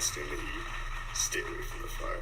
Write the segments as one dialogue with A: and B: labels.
A: suggesting that you stay away from the fire.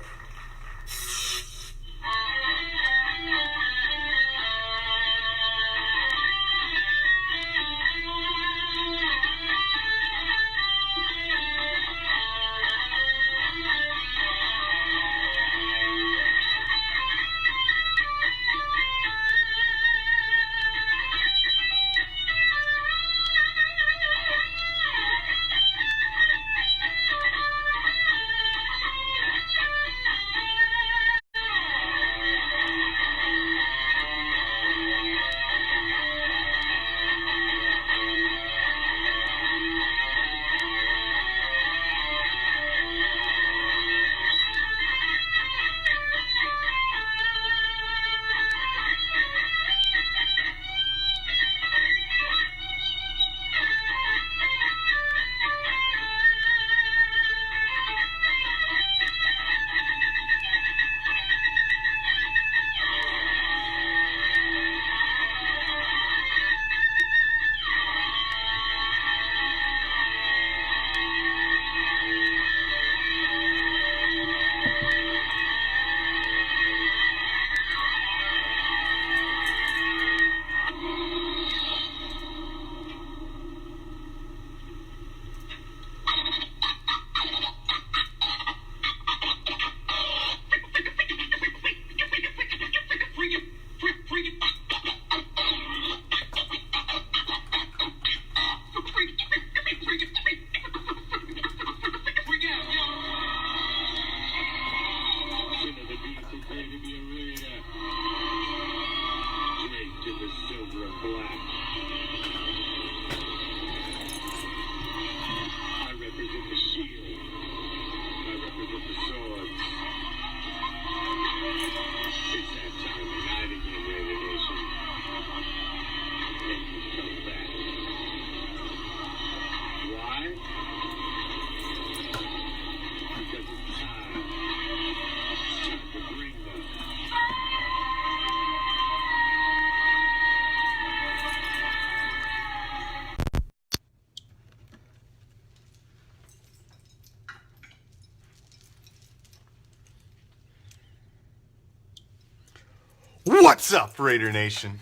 B: What's up, Raider Nation?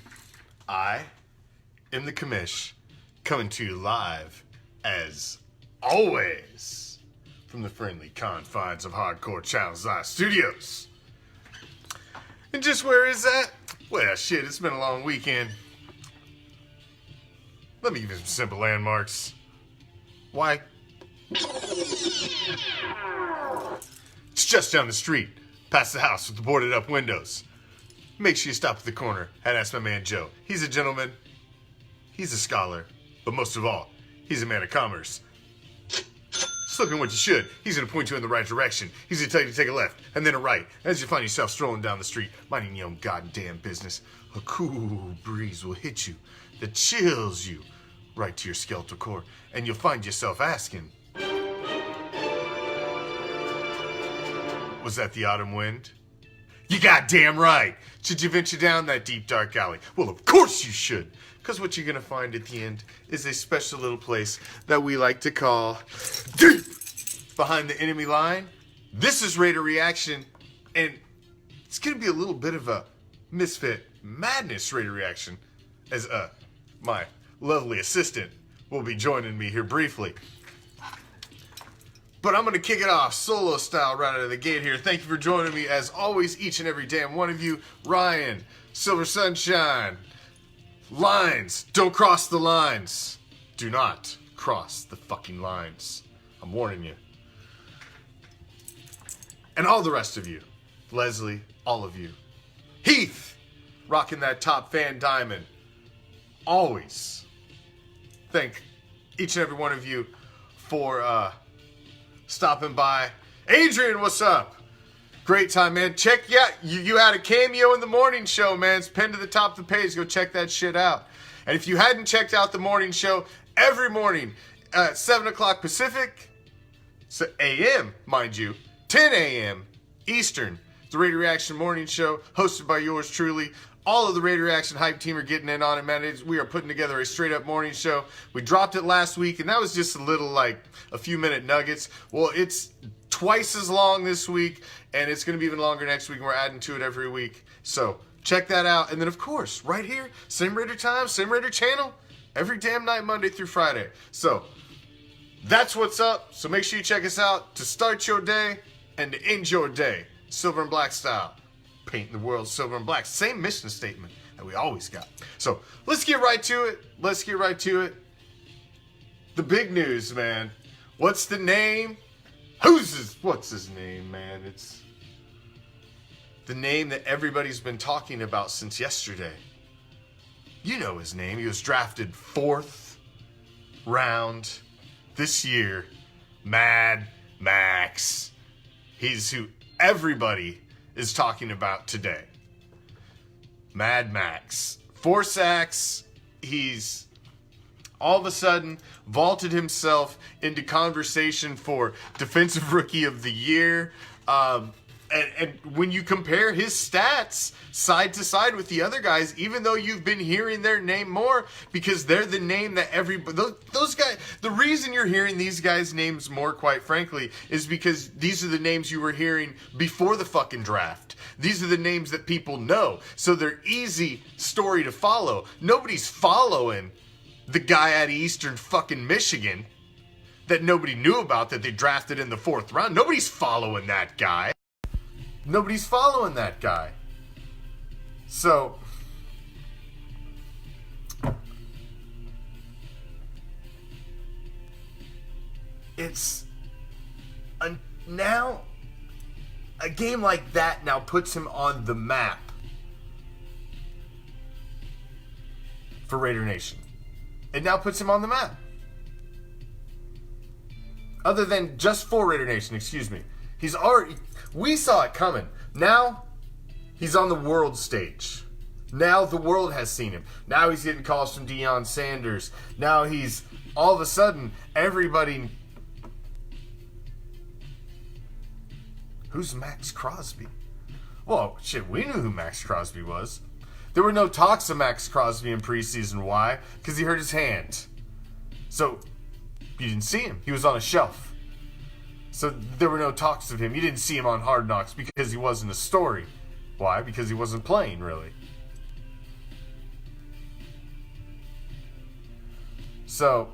B: I am the Commish, coming to you live, as always, from the friendly confines of Hardcore Channels Live Studios. And just where is that? Well, shit, it's been a long weekend. Let me give you some simple landmarks. Why? It's just down the street, past the house with the boarded up windows. Make sure you stop at the corner and ask my man Joe. He's a gentleman, he's a scholar, but most of all, he's a man of commerce. Slipping what you should, he's going to point you in the right direction. He's going to tell you to take a left and then a right. As you find yourself strolling down the street, minding your own goddamn business, a cool breeze will hit you that chills you right to your skeletal core, and you'll find yourself asking, was that the autumn wind? You goddamn right. Should you venture down that deep dark alley? Well, of course you should. Because what you're going to find at the end is a special little place that we like to call deep behind the enemy line. This is RAIDER ReACTION, and it's going to be a little bit of a Misfit madness RAIDER reaction, as my lovely assistant will be joining me here briefly. But I'm going to kick it off solo style right out of the gate here. Thank you for joining me as always, each and every damn one of you. Ryan, Silver Sunshine, lines. Don't cross the lines. Do not cross the fucking lines. I'm warning you. And all the rest of you. Leslie, all of you. Heath, rocking that top fan diamond. Always. Thank each and every one of you for stopping by. Adrian, what's up? Great time, man. Check, yeah, you had a cameo in the morning show, man. It's pinned to the top of the page. Go check that shit out. And if you hadn't checked out the morning show, every morning at 7 o'clock Pacific, so a.m., mind you, 10 a.m. Eastern, the RAIDER ReACTION morning show, hosted by yours truly, All of the Raider Reaction hype team are getting in on it, man. We are putting together a straight up morning show. We dropped it last week, and that was just a little, like, a few minute nuggets. Well, it's twice as long this week, and it's going to be even longer next week, and we're adding to it every week. So check that out. And then, of course, right here, same Raider time, same Raider channel, every damn night, Monday through Friday. So that's what's up. So make sure you check us out to start your day and to end your day. Silver and black style. Painting the world silver and black. Same mission statement that we always got. So let's get right to it. The big news, man. What's the name? What's his name, man? It's the name that everybody's been talking about since yesterday. You know his name. He was drafted 4th round this year. Mad Max. He's who everybody is talking about today. Mad Max. 4 sacks. He's all of a sudden vaulted himself into conversation for Defensive Rookie of the Year. And when you compare his stats side to side with the other guys, even though you've been hearing their name more, because they're the name that those guys, the reason you're hearing these guys' names more, quite frankly, is because these are the names you were hearing before the fucking draft. These are the names that people know. So they're easy story to follow. Nobody's following the guy out of Eastern fucking Michigan that nobody knew about that they drafted in the 4th round. Nobody's following that guy. So, it's now a game like that now puts him on the map for Raider Nation. It now puts him on the map. Other than just for Raider Nation, excuse me. We saw it coming. Now, he's on the world stage. Now the world has seen him. Now he's getting calls from Deion Sanders. Now he's, all of a sudden, everybody... Who's Max Crosby? Well, shit, we knew who Max Crosby was. There were no talks of Max Crosby in preseason. Why? Because he hurt his hand. So, you didn't see him. He was on a shelf. So there were no talks of him. You didn't see him on Hard Knocks because he wasn't a story. Why? Because he wasn't playing, really. So,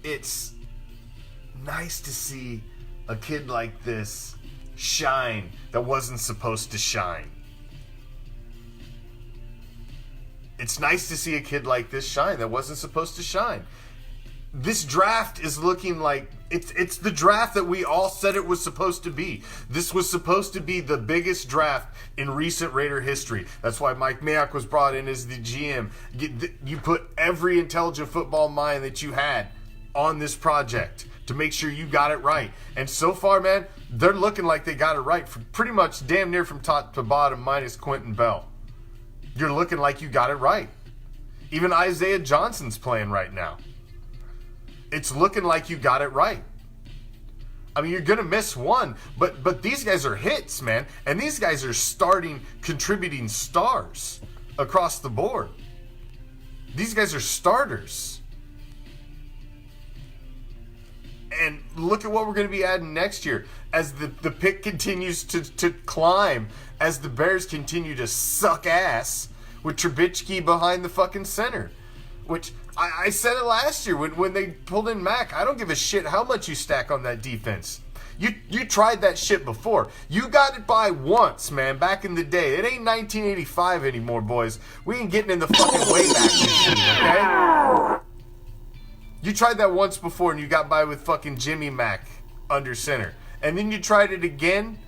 B: it's nice to see a kid like this shine that wasn't supposed to shine. It's nice to see a kid like this shine that wasn't supposed to shine. This draft is looking like it's the draft that we all said it was supposed to be. This was supposed to be the biggest draft in recent Raider history. That's why Mike Mayock was brought in as the GM. You put every intelligent football mind that you had on this project to make sure you got it right. And so far, man, they're looking like they got it right for pretty much damn near from top to bottom, minus Quentin Bell. You're looking like you got it right. Even Isaiah Johnson's playing right now. It's looking like you got it right. I mean, you're going to miss one, but these guys are hits, man. And these guys are starting, contributing stars across the board. These guys are starters. And look at what we're going to be adding next year as the pick continues to climb, as the Bears continue to suck ass with Trubisky behind the fucking center. Which, I said it last year when they pulled in Mac. I don't give a shit how much you stack on that defense. You tried that shit before. You got it by once, man, back in the day. It ain't 1985 anymore, boys. We ain't getting in the fucking Wayback Machine, okay? You tried that once before and you got by with fucking Jimmy Mac under center. And then you tried it again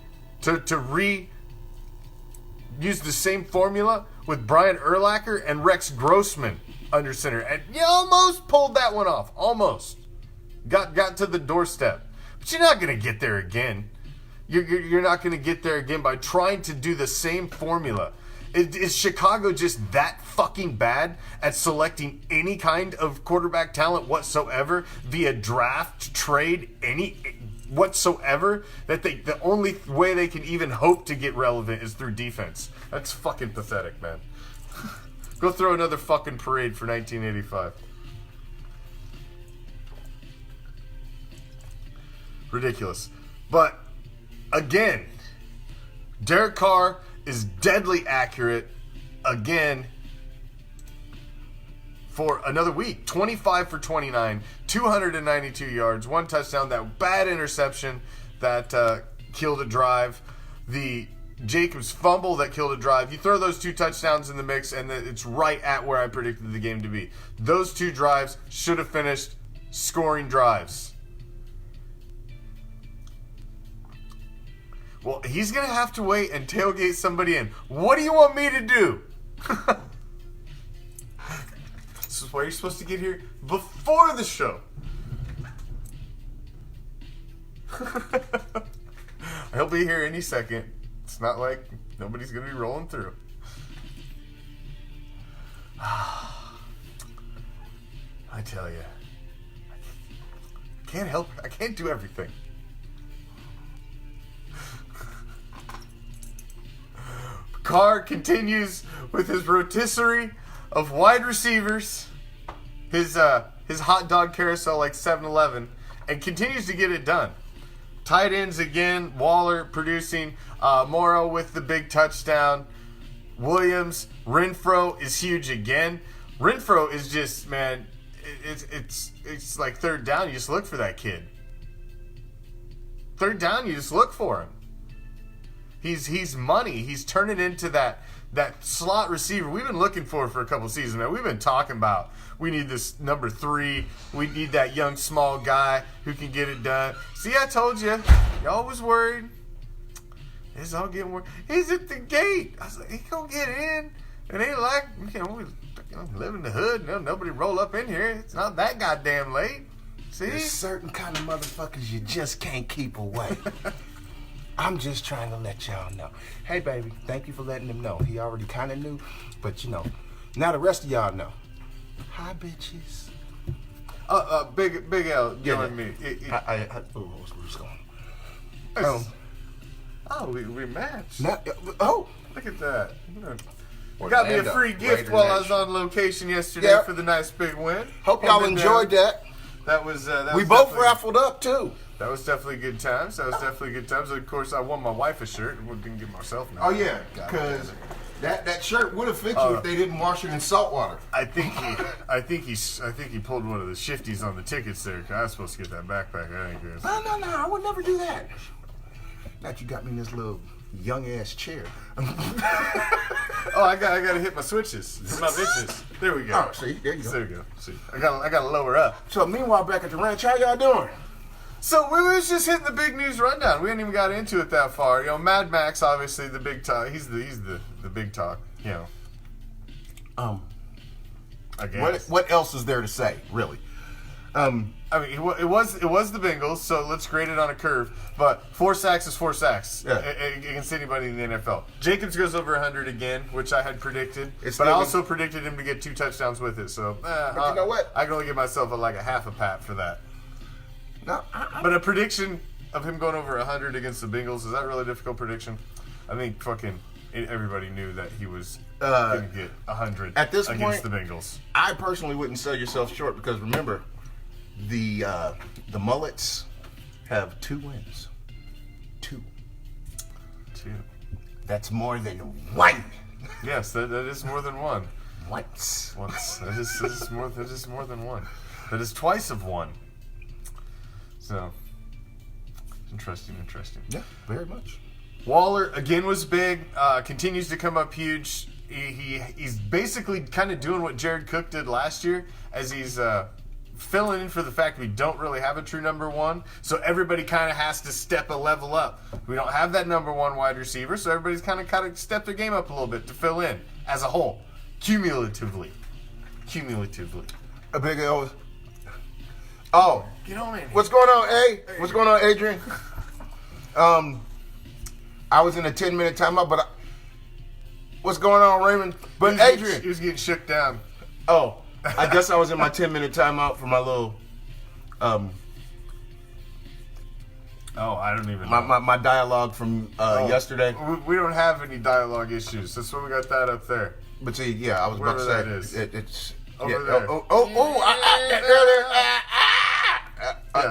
B: to use the same formula with Brian Urlacher and Rex Grossman under center. And you almost pulled that one off. Almost. Got to the doorstep. But you're not going to get there again. You're not going to get there again by trying to do the same formula. Is Chicago just that fucking bad at selecting any kind of quarterback talent whatsoever via draft, trade, any whatsoever, that the only way they can even hope to get relevant is through defense? That's fucking pathetic, man. Go throw another fucking parade for 1985. Ridiculous. But again, Derek Carr is deadly accurate again for another week. 25 for 29, 292 yards, 1 touchdown. That bad interception that killed a drive. The Jacobs fumble that killed a drive. You throw those 2 touchdowns in the mix, and it's right at where I predicted the game to be. Those 2 drives should have finished scoring drives. Well, he's going to have to wait and tailgate somebody in. What do you want me to do? This is why you're supposed to get here before the show. He'll be here any second. It's not like nobody's going to be rolling through. I tell you, I can't help it. I can't do everything. Carr continues with his rotisserie of wide receivers, his hot dog carousel like 7-Eleven, and continues to get it done. Tight ends again, Waller producing, Morrow with the big touchdown, Williams, Renfro is huge again. Renfro is just, man, it's like third down, you just look for that kid. Third down, you just look for him. He's money. He's turning into that slot receiver we've been looking for a couple seasons, man. We've been talking about we need this number 3. We need that young small guy who can get it done. See, I told you. Y'all was worried. It's all getting worse. He's at the gate. I was like, he gonna get in. It ain't like, we live in the hood. Nobody roll up in here. It's not that goddamn late. See?
C: There's certain kind of motherfuckers you just can't keep away. I'm just trying to let y'all know. Hey, baby, thank you for letting him know. He already kind of knew, but now the rest of y'all know. Hi, bitches.
B: Big L joined me.
C: What's going on?
B: We matched.
C: Look
B: at that. You got me a free gift
C: RAIDER
B: while I was
C: Nation.
B: on location yesterday for the nice big win.
C: Hope y'all enjoyed that.
B: That was
C: we both raffled up, too.
B: That was definitely good times. Of course, I won my wife a shirt and didn't get myself none.
C: Oh, yeah, because that shirt would have fit you if they didn't wash it in salt water.
B: I think he pulled one of the shifties on the tickets there. 'Cause I was supposed to get that backpack. I ain't good.
C: No, I would never do that. That you got me in this little young ass chair.
B: Oh, I got to hit my switches, my bitches. There we go.
C: Oh, see, there you go.
B: There we go. See, I got to lower up.
C: So meanwhile, back at the ranch, how y'all doing?
B: So we was just hitting the big news rundown. We hadn't even got into it that far. Mad Max, obviously the big talk. He's the big talk. I guess.
C: What else is there to say, really?
B: I mean, it was the Bengals, so let's grade it on a curve. But 4 sacks is 4 sacks against anybody in the NFL. Jacobs goes over 100 again, which I had predicted. But I also predicted him to get 2 touchdowns with it. So,
C: but you know what?
B: I can only give myself a half a pat for that.
C: No,
B: but a prediction of him going over 100 against the Bengals, is that really a difficult prediction? I think fucking everybody knew that he was going to get 100
C: at this
B: against
C: point,
B: the Bengals.
C: I personally wouldn't sell yourself short because remember, the Mullets have 2 wins. 2. That's more than 1.
B: Yes, that is more than 1.
C: Once.
B: That is more than 1. That is twice of 1. So, interesting.
C: Yeah, very much.
B: Waller, again, was big. Continues to come up huge. He's basically kind of doing what Jared Cook did last year, as he's filling in for the fact we don't really have a true number 1. So everybody kind of has to step a level up. We don't have that number 1 wide receiver, so everybody's kind of stepped their game up a little bit to fill in as a whole, cumulatively.
C: A big L. Oh,
B: get on in.
C: What's going on, A? What's going on, Adrian? I was in a 10-minute timeout, but What's going on, Raymond? But
B: He
C: Adrian,
B: was getting shook down.
C: oh, I guess I was in my 10-minute timeout for my little,
B: Oh, I don't even know.
C: my dialogue from yesterday.
B: We don't have any dialogue issues. That's why we got that up there.
C: But see, yeah, I was about to
B: Wherever
C: say
B: that is.
C: it's
B: Over
C: yeah,
B: there.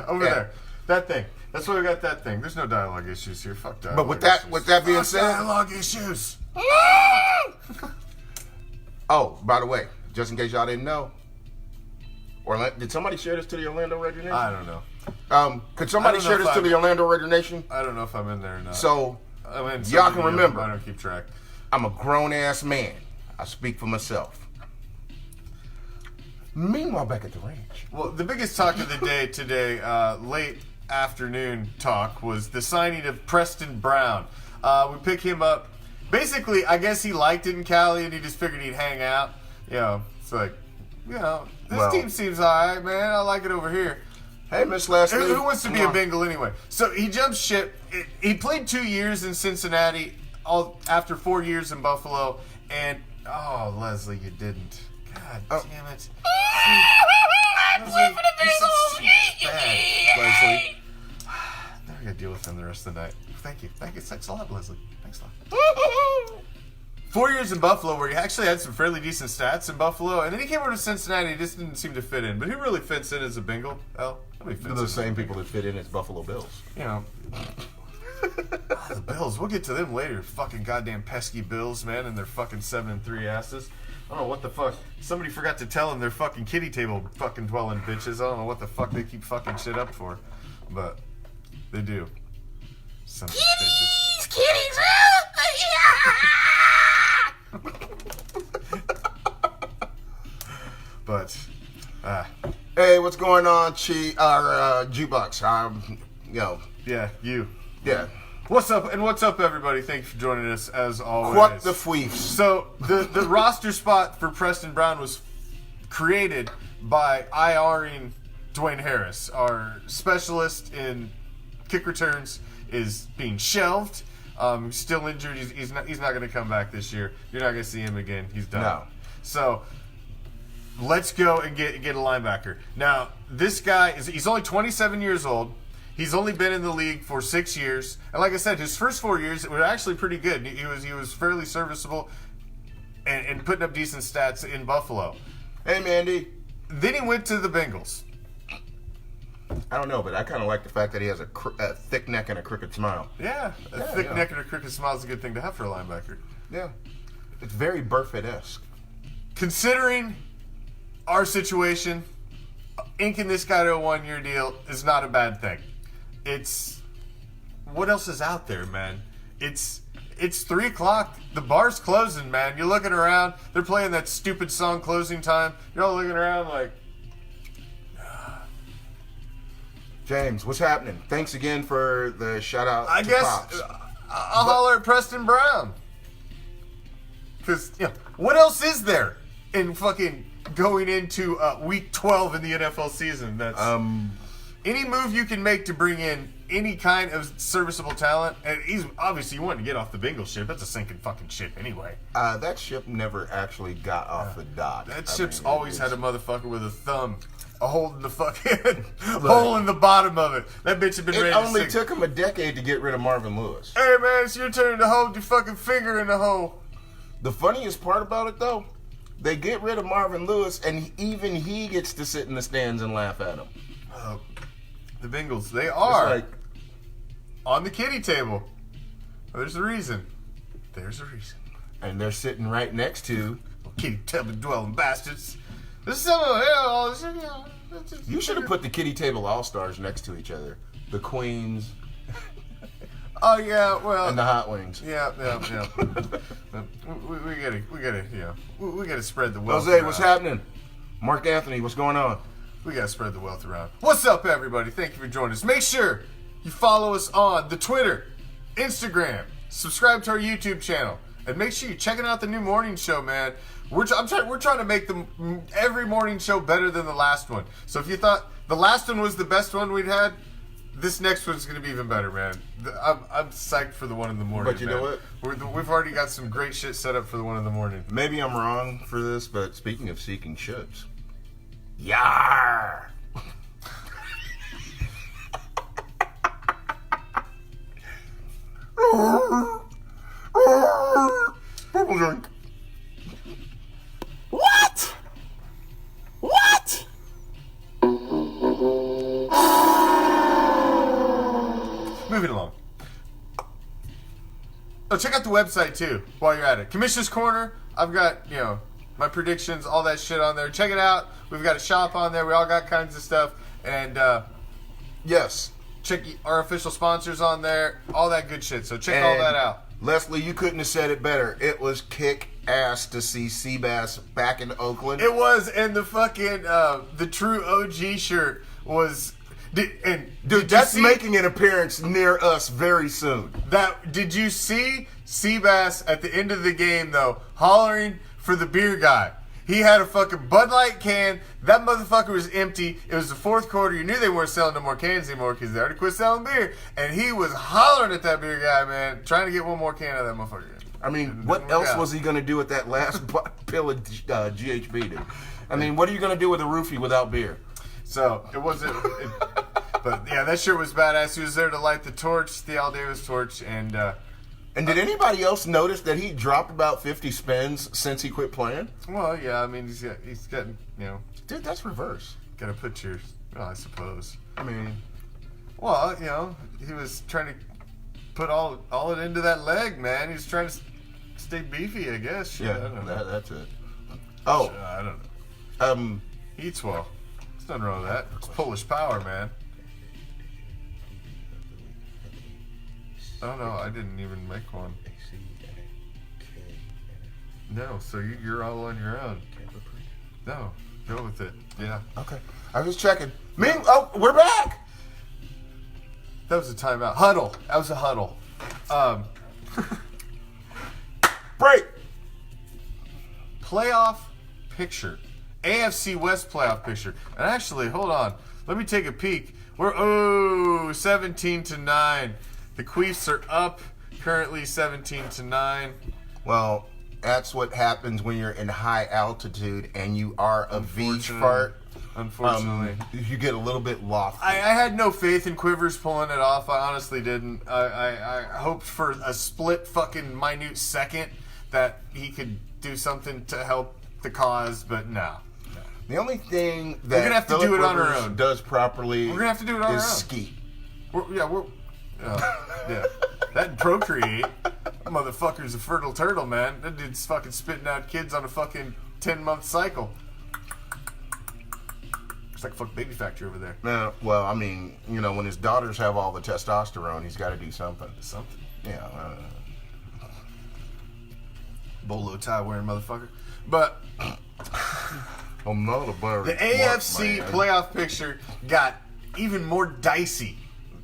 B: Over there. That thing. That's why we got that thing. There's no dialogue issues here. Fuck dialogue.
C: But with that being said,
B: dialogue issues.
C: oh, by the way, just in case y'all didn't know, did somebody share this to the Orlando Raider Nation?
B: I don't know.
C: Could somebody
B: I don't know
C: share
B: if
C: this to the Orlando Raider Nation?
B: I don't know if I'm in there or not.
C: So
B: I'm in
C: y'all can
B: some videos,
C: remember.
B: but I don't keep track.
C: I'm a grown ass man. I speak for myself. Meanwhile, back at the ranch.
B: Well, the biggest talk of the day today, late afternoon talk, was the signing of Preston Brown. We pick him up. Basically, I guess he liked it in Cali and he just figured he'd hang out. You know, it's like, you know, this team seems alright, man. I like it over here.
C: Hey, Miss Leslie.
B: Who wants to be a Bengal anyway? So he jumps ship. He played 2 years in Cincinnati, after 4 years in Buffalo, and oh, Leslie, you didn't. God damn it!
C: I play for the Bengals.
B: Leslie. Now I gotta deal with him the rest of the night. Thank you. Thanks a lot, Leslie. Thanks a lot. 4 years in Buffalo, where he actually had some fairly decent stats in Buffalo, and then he came over to Cincinnati. He just didn't seem to fit in. But who really fits in as a Bengal? Nobody fits
C: They're
B: in.
C: the same people that fit in as Buffalo Bills.
B: You know. The Bills. We'll get to them later. Fucking goddamn pesky Bills, man, and their fucking 7-3 asses. I don't know what the fuck. Somebody forgot to tell them they're fucking kitty table fucking dwelling bitches. I don't know what the fuck they keep fucking shit up for, but they do. Some bitches.
C: Kitties.
B: But,
C: Hey, what's going on, Jukebox?
B: yeah, you.
C: Yeah.
B: What's up, and what's up, everybody? Thank you for joining us, as always.
C: What the fweefs?
B: So, the roster spot for Preston Brown was created by IRing Dwayne Harris. Our specialist in kick returns is being shelved. He's still injured. He's not going to come back this year. You're not going to see him again. He's done.
C: No.
B: So, let's go and get a linebacker. Now, this guy, he's only 27 years old. He's only been in the league for 6 years, and like I said, his first 4 years were actually pretty good. He was fairly serviceable, and putting up decent stats in Buffalo.
C: Hey, Mandy.
B: Then he went to the Bengals.
C: I don't know, but I kind of like the fact that he has a thick neck and a crooked smile.
B: Yeah, a thick neck and a crooked smile is a good thing to have for a linebacker.
C: Yeah. It's very Burfitt-esque.
B: Considering our situation, inking this guy to a 1-year deal is not a bad thing. It's what else is out there, man? It's 3 o'clock. The bar's closing, man. You're looking around. They're playing that stupid song, Closing Time. You're all looking around like,
C: James, what's happening? Thanks again for the shout out.
B: I guess
C: Pops.
B: I'll holler at Preston Brown. Because, what else is there in fucking going into week 12 in the NFL season? That's any move you can make to bring in any kind of serviceable talent. And he's obviously, you want to get off the Bengals ship. That's a sinking fucking ship anyway.
C: That ship never actually got off the dock.
B: That ship's always had a motherfucker with a thumb. A hole in the fucking hole in the bottom of it. That bitch had been ready
C: It
B: to
C: only
B: sink.
C: took him a decade to get rid of Marvin Lewis.
B: Hey man, it's your turn to hold your fucking finger in the hole.
C: The funniest part about it, though, they get rid of Marvin Lewis, and even he gets to sit in the stands and laugh at him.
B: The Bengals, they are
C: It's like,
B: on the kitty table. There's a reason. There's a reason.
C: and they're sitting right next to.
B: Kitty table dwelling bastards. This is
C: You should have put the kitty table all-stars next to each other. The Queens
B: Oh yeah, well.
C: and the Hot Wings.
B: Yeah. we gotta spread the wealth.
C: Jose,
B: around.
C: what's happening? Mark Anthony, what's going on?
B: We gotta spread the wealth around. What's up, everybody? Thank you for joining us. Make sure you follow us on the Twitter, Instagram, subscribe to our YouTube channel, and make sure you're checking out the new morning show, man. We're trying to make every morning show better than the last one. So if you thought the last one was the best one we'd had, this next one's gonna be even better, man. I'm psyched for the one in the morning.
C: But you know what?
B: We've already got some great shit set up for the one in the morning.
C: Maybe I'm wrong for this, but speaking of seeking ships, yar. Purple drink.
D: What? What?
B: Moving along. Oh, check out the website too while you're at it. Commission's Corner. I've got, my predictions, all that shit on there. Check it out. We've got a shop on there. We all got kinds of stuff. And
C: Yes.
B: check our official sponsors on there. All that good shit. So check all that out.
C: Leslie, you couldn't have said it better. It was kick ass to see Seabass back in Oakland.
B: It was, and the fucking the true OG shirt was. Dude,
C: That's making an appearance near us very soon.
B: Did you see Seabass at the end of the game though, hollering for the beer guy? He had a fucking Bud Light can. That motherfucker was empty. It was the fourth quarter. You knew they weren't selling no more cans anymore because they already quit selling beer. And he was hollering at that beer guy, man, trying to get one more can out of that motherfucker.
C: I mean, what else was he going to do with that last pill of GHB, dude? I mean, what are you going to do with a roofie without beer?
B: So, it wasn't... but, yeah, that shirt was badass. He was there to light the torch, the Al Davis torch, and
C: did anybody else notice that he dropped about 50 spins since he quit playing?
B: well, yeah, I mein, he's got,
C: Dude, that's reverse.
B: got to put your... Well, I suppose.
C: I mean...
B: Well, he was trying to put all it into that leg, man. He was trying to stay beefy, I guess. Shit, I don't know.
C: That's it. Oh,
B: I don't know. He eats well. There's nothing wrong with that. It's Polish power, man. Oh, no, I didn't even make one. No, so you're all on your own. No, go with it. Yeah.
C: okay. I was checking. Oh, we're back!
B: That was a timeout. Huddle. That was a huddle.
C: Break!
B: Playoff picture. AFC West playoff picture. And actually, hold on. Let me take a peek. We're 17-9. The Queefs are up currently 17-9.
C: Well, that's what happens when you're in high altitude and you are a beach fart.
B: Unfortunately.
C: You get a little bit lofty.
B: I had no faith in Quivers pulling it off. I honestly didn't. I hoped for a split fucking minute second that he could do something to help the cause, but no.
C: The only thing that
B: We're gonna have to
C: Phillip
B: do it on our
C: Rivers
B: own.
C: does properly
B: We're gonna have to do it on our own.
C: is ski.
B: Yeah. That and procreate. That motherfucker's a fertile turtle, man. That dude's fucking spitting out kids on a fucking 10-month cycle. It's like a fucking baby factory over there.
C: Well, I mean, when his daughters have all the testosterone, he's got to do something.
B: Something.
C: Yeah.
B: Bolo tie wearing motherfucker. But
C: I'm not a bird.
B: the AFC playoff picture got even more dicey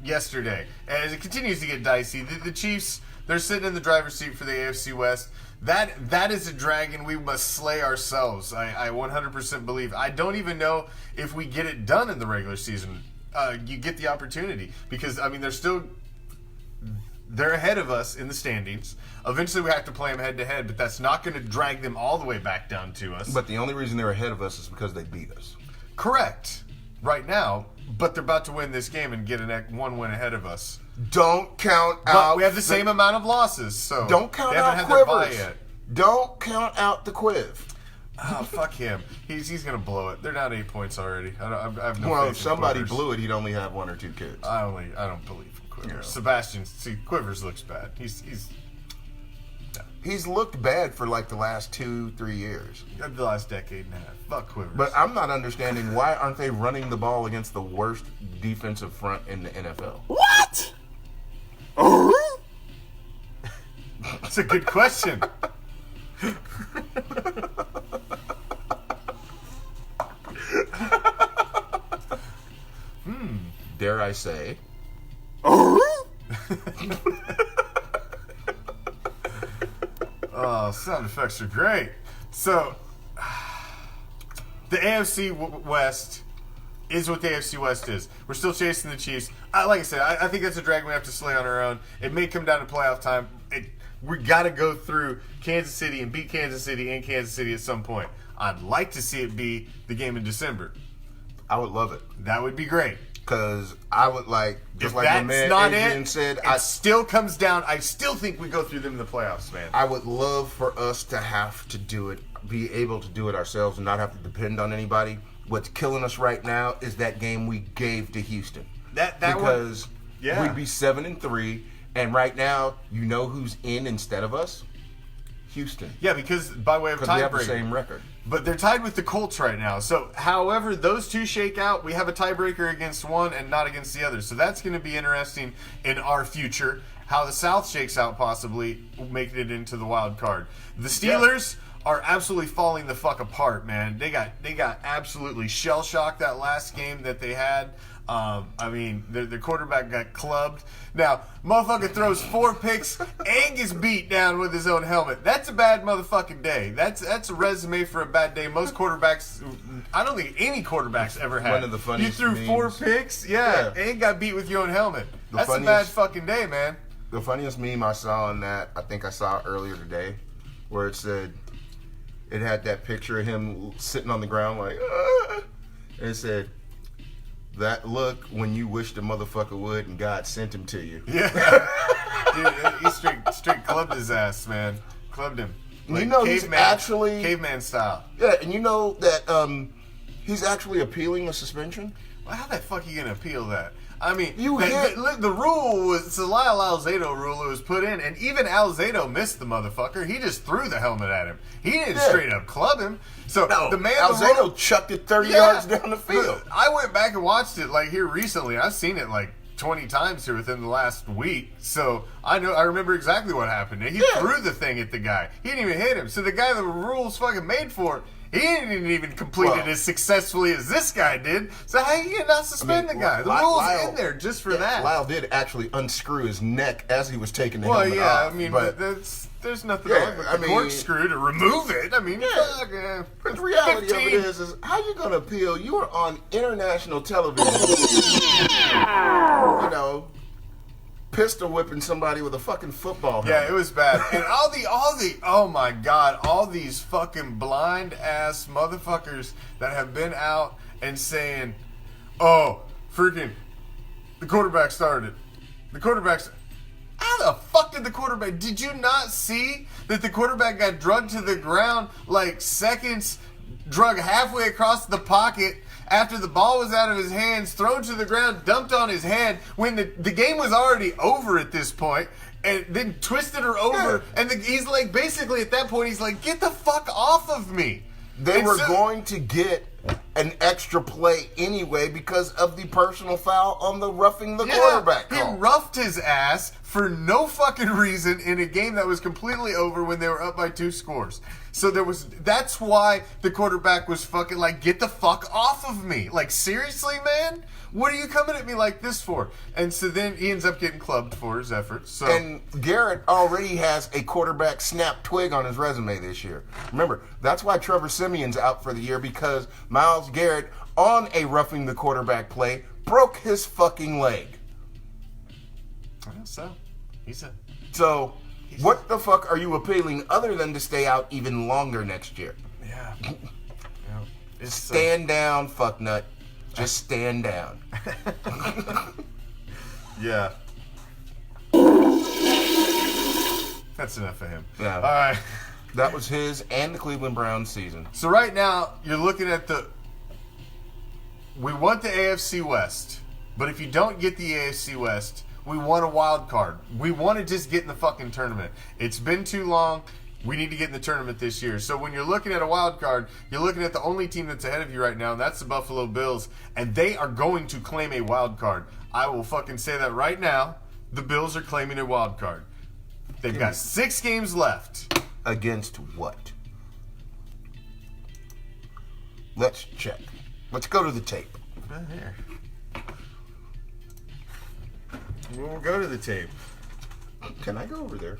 B: yesterday. As it continues to get dicey, the Chiefs, they're sitting in the driver's seat for the AFC West. That is a dragon we must slay ourselves. I 100% believe. I don't even know if we get it done in the regular season. You get the opportunity because they're ahead of us in the standings. Eventually, we have to play them head to head, but that's not going to drag them all the way back down to us.
C: But the only reason they're ahead of us is because they beat us.
B: Correct. Right now, but they're about to win this game and get one win ahead of us.
C: Don't count
B: But
C: out.
B: we have the same amount of losses, so
C: Don't count
B: they haven't
C: out
B: had their bye
C: Quivers.
B: yet.
C: Don't count out the Quiv.
B: Oh, fuck him. He's gonna blow it. They're down 8 points already. I have no
C: Well,
B: faith
C: if
B: in
C: somebody
B: Quivers.
C: blew it, he'd only have 1 or 2 kids.
B: I don't believe in Quivers.
C: Yeah.
B: Sebastian, Quivers looks bad.
C: He's looked bad for like the last 2-3 years.
B: The last decade and a half. Fuck Quivers.
C: But I'm not understanding why aren't they running the ball against the worst defensive front in the NFL?
D: What?
B: That's a good question.
C: Dare I say?
B: Oh, sound effects are great. So, the AFC West is what the AFC West is. We're still chasing the Chiefs. Like I said, I think that's a dragon we have to slay on our own. It may come down to playoff time. We got to go through Kansas City and beat Kansas City in Kansas City at some point. I'd like to see it be the game in December.
C: I would love it.
B: That would be great.
C: Because I would like, just
B: If
C: like my
B: that's
C: man
B: not
C: Adrian
B: it,
C: said,
B: it still comes down. I still think we go through them in the playoffs, man.
C: I would love for us to have to do it, be able to do it ourselves and not have to depend on anybody. What's killing us right now is that game we gave to Houston. Because we'd be 7-3, and right now, you know who's in instead of us? Houston.
B: Yeah, because by way of
C: Because we have the
B: tiebreaker.
C: same record.
B: But they're tied with the Colts right now. So, however those two shake out, we have a tiebreaker against one and not against the other. So that's going to be interesting in our future. How the South shakes out, possibly making it into the wild card. The Steelers are absolutely falling the fuck apart, man. They got absolutely shell shocked that last game that they had. I mean, the quarterback got clubbed. Now, motherfucker throws 4 picks and gets beat down with his own helmet. That's a bad motherfucking day. That's a resume for a bad day. Most quarterbacks, I don't think any quarterbacks ever had.
C: One of the funniest
B: You threw 4
C: memes.
B: picks, and got beat with your own helmet.
C: The
B: That's a bad
C: funniest-
B: fucking day, man.
C: The funniest meme I saw on that, I think I saw earlier today, where it said, it had that picture of him sitting on the ground like, and it said, that look when you wish the motherfucker would and God sent him to you.
B: Yeah. Dude, he straight clubbed his ass, man. Clubbed him.
C: You know he's actually...
B: Caveman style.
C: Yeah, and you know that he's actually appealing the suspension?
B: Well, how the fuck are you going to appeal that? I mean,
C: You hit-
B: the rule was, it's the Lyle Alzado rule that was put in, and even Alzado missed the motherfucker. He just threw the helmet at him. He didn't straight up club him. So
C: No,
B: the man,
C: Alzado chucked it 30 yards down the field.
B: I went back and watched it like here recently. I've seen it like 20 times here within the last week. So I remember exactly what happened. He threw the thing at the guy. He didn't even hit him. So the guy the rules fucking made for, he didn't even complete it as successfully as this guy did. So how you not suspend the guy? The rule's in there just for that.
C: Lyle did actually unscrew his neck as he was taking the
B: Well,
C: helmet
B: yeah,
C: off.
B: I mean, but there's nothing
C: Yeah,
B: wrong with
C: I
B: the
C: mean-
B: corkscrew to remove it. I mean, fuck,
C: But the reality
B: 15.
C: of it is how you gonna appeal? You are on international television, you know, pistol whipping somebody with a fucking football helmet.
B: Yeah, it was bad. And all the oh my god, all these fucking blind ass motherfuckers that have been out and saying, oh, freaking, the quarterback started. The quarterback's. How the fuck did the quarterback? Did you not see that the quarterback got drugged to the ground like seconds, drugged halfway across the pocket after the ball was out of his hands, thrown to the ground, dumped on his head when the game was already over at this point, and then twisted her over, and he's like, basically at that point, he's like, get the fuck off of me.
C: They
B: And
C: were
B: so-
C: going to get an extra play anyway because of the personal foul on the roughing the quarterback
B: He
C: call.
B: roughed his ass for no fucking reason in a game that was completely over when they were up by 2 scores. So that's why the quarterback was fucking like, get the fuck off of me. Like, seriously, man? What are you coming at me like this for? And so then he ends up getting clubbed for his efforts. So
C: And Garrett already has a quarterback snap twig on his resume this year. Remember, that's why Trevor Simeon's out for the year, because Myles Garrett, on a roughing the quarterback play, broke his fucking leg.
B: So
C: So, what the fuck are you appealing other than to stay out even longer next year?
B: yeah. It's
C: Stand down, fucknut. Just stand down.
B: yeah. That's enough of him.
C: Yeah.
B: All right.
C: That was his and the Cleveland Browns season.
B: So right now, you're looking at we want the AFC West, but if you don't get the AFC West, we want a wild card. We want to just get in the fucking tournament. It's been too long. We need to get in the tournament this year. So when you're looking at a wild card, you're looking at the only team that's ahead of you right now, and that's the Buffalo Bills, and they are going to claim a wild card. I will fucking say that right now. The Bills are claiming a wild card. They've got 6 games left.
C: Against what? Let's check. Let's go to the tape.
B: Right here. We'll go to the tape.
C: Can I go over there?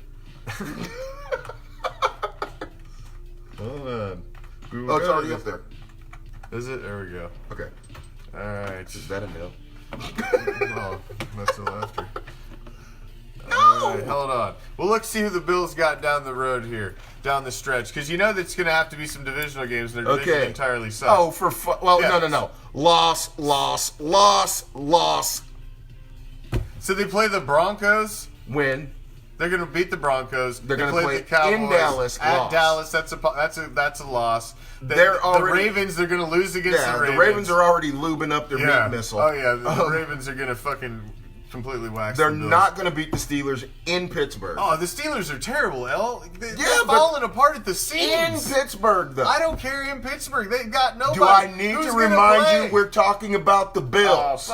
B: Hold on.
C: Oh, it's already up there.
B: Is it? There we go.
C: Okay.
B: All right.
C: Is that a no?
B: Oh, that's still after. All right, hold on. Well, let's see who the Bills got down the road here, down the stretch, because you know that's going to have to be some divisional games. And their division entirely sucks.
C: Oh, for well,
B: Yeah.
C: no. Loss.
B: So they play the Broncos.
C: Win.
B: They're going to beat the Broncos.
C: They're
B: They
C: going to play
B: the Cowboys
C: in Dallas.
B: at
C: Loss.
B: Dallas. That's a loss.
C: They're already-
B: the Ravens. They're going to lose against
C: Yeah,
B: the Ravens.
C: the Ravens are already lubing up their meat missile.
B: Oh yeah, the Ravens are going to fucking completely wax.
C: They're
B: the Bills.
C: not going to beat the Steelers in Pittsburgh.
B: Oh, the Steelers are terrible, L. They're
C: Yeah, but
B: falling apart at the
C: in
B: seams.
C: Pittsburgh, though.
B: I don't care in Pittsburgh. They've got nobody.
C: Do I need
B: Who's
C: to
B: gonna
C: remind
B: play?
C: you we're talking about the Bills?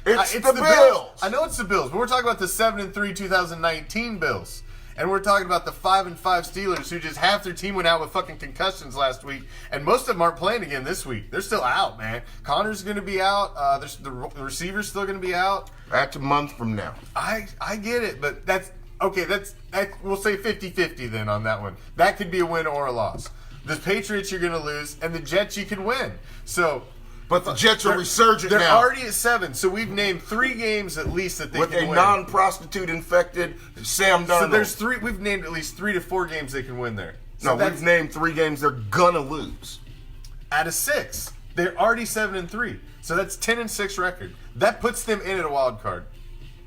C: It's the
B: Bills.
C: Bills.
B: I know it's the Bills, but we're talking about the 7-3 2019 Bills. And we're talking about the 5-5 Steelers, who just half their team went out with fucking concussions last week, and most of them aren't playing again this week. They're still out, man. Connor's going to be out. The receiver's still going to be out.
C: That's a month from now.
B: I get it, but that's okay. That's we'll say 50-50 then on that one. That could be a win or a loss. The Patriots you're going to lose, and the Jets you can win. So.
C: But the Jets are resurgent
B: They're
C: now.
B: already at 7, so we've named 3 games at least that they
C: with
B: can
C: a
B: win.
C: non-prostitute infected Sam Darnold.
B: So there's 3. We've named at least 3 to 4 games they can win there. So
C: No, we've named 3 games they're gonna lose.
B: out of 6. They're already 7-3, so that's 10-6 record. That puts them in at a wild card.